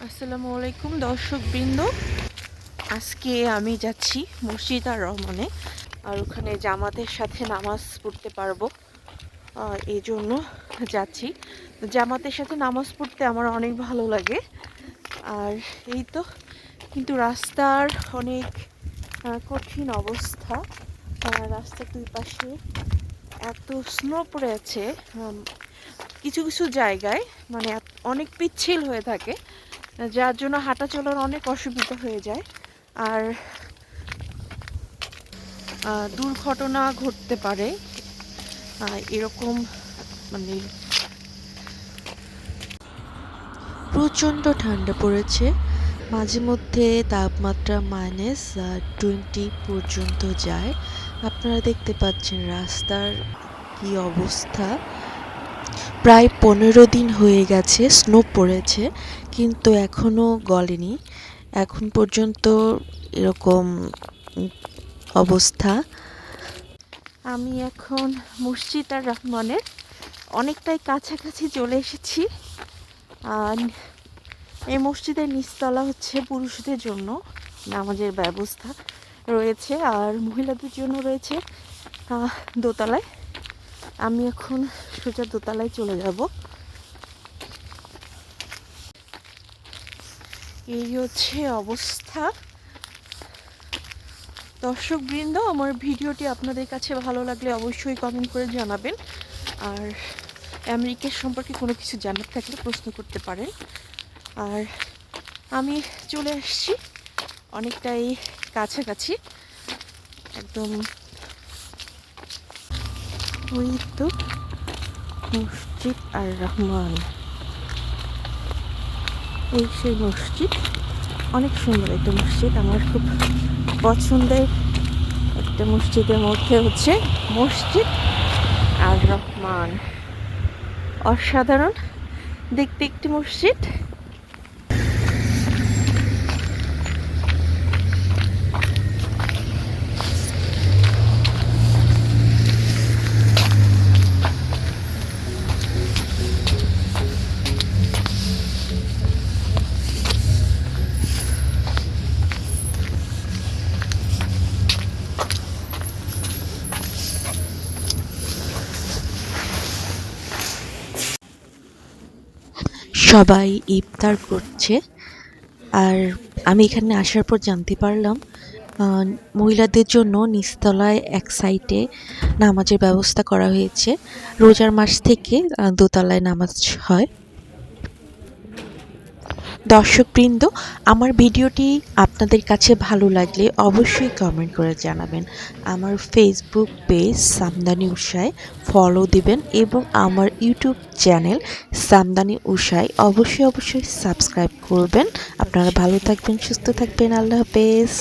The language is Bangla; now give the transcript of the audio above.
আসসালামু আলাইকুম দর্শকবৃন্দ। আজকে আমি যাচ্ছি মসজিদ আর রহমানে, আর ওখানে জামাতের সাথে নামাজ পড়তে পারবো, এই জন্য যাচ্ছি। জামাতের সাথে নামাজ পড়তে আমার অনেক ভালো লাগে। আর এই তো, কিন্তু রাস্তার অনেক কঠিন অবস্থা। রাস্তার দুই পাশে এত স্নো পড়ে আছে, কিছু কিছু জায়গায় মানে অনেক পিচ্ছিল হয়ে থাকে, যার জন্য হাঁটা চলার অনেক অসুবিধা হয়ে যায়। আর দুর্ঘটনা ঘটতে পারে এরকম, মানে প্রচণ্ড ঠান্ডা পড়েছে। মাঝে মধ্যে তাপমাত্রা -20 পর্যন্ত যায়। আপনারা দেখতে পাচ্ছেন রাস্তার কি অবস্থা। প্রায় 15 দিন হয়ে গেছে স্নো পড়েছে, কিন্তু এখনও গলেনি। এখন পর্যন্ত এরকম অবস্থা। আমি এখন মসজিদ আর রহমানের অনেকটাই কাছাকাছি চলে এসেছি। আর এই মসজিদের নিচতলা হচ্ছে পুরুষদের জন্য নামাজের ব্যবস্থা রয়েছে, আর মহিলাদের জন্য রয়েছে দোতলায়। আমি এখন সোজা দোতলায় চলে যাব। এই হচ্ছে অবস্থা। দর্শকবৃন্দ, আমার ভিডিওটি আপনাদের কাছে ভালো লাগলে অবশ্যই কমেন্ট করে জানাবেন। আর আমেরিকার সম্পর্কে কোনো কিছু জানার থাকলে প্রশ্ন করতে পারেন। আর আমি চলে আসছি অনেকটাই কাছাকাছি, একদম। ওই তো মসজিদ আর রহমান, এই সেই মসজিদ। অনেক সুন্দর একটা মসজিদ, আমার খুব পছন্দের একটা মসজিদের মধ্যে হচ্ছে মসজিদ আর রহমান। অসাধারণ দেখতে একটি মসজিদ। সবাই ইফতার করছে। আর আমি এখানে আসার পর জানতে পারলাম মহিলাদের জন্য নিচতলায় এক সাইডে নামাজের ব্যবস্থা করা হয়েছে। রোজার মাস থেকে দোতলায় নামাজ হয়। দর্শকবৃন্দ, আমার ভিডিওটি আপনাদের কাছে ভালো লাগলে অবশ্যই কমেন্ট করে জানাবেন। আমার ফেসবুক পেজ সামদানি উষায় ফলো দিবেন, এবং আমার ইউটিউব চ্যানেল সামদানি উষায় অবশ্যই সাবস্ক্রাইব করবেন। আপনারা ভালো থাকবেন, সুস্থ থাকবেন। আল্লাহ হাফেজ।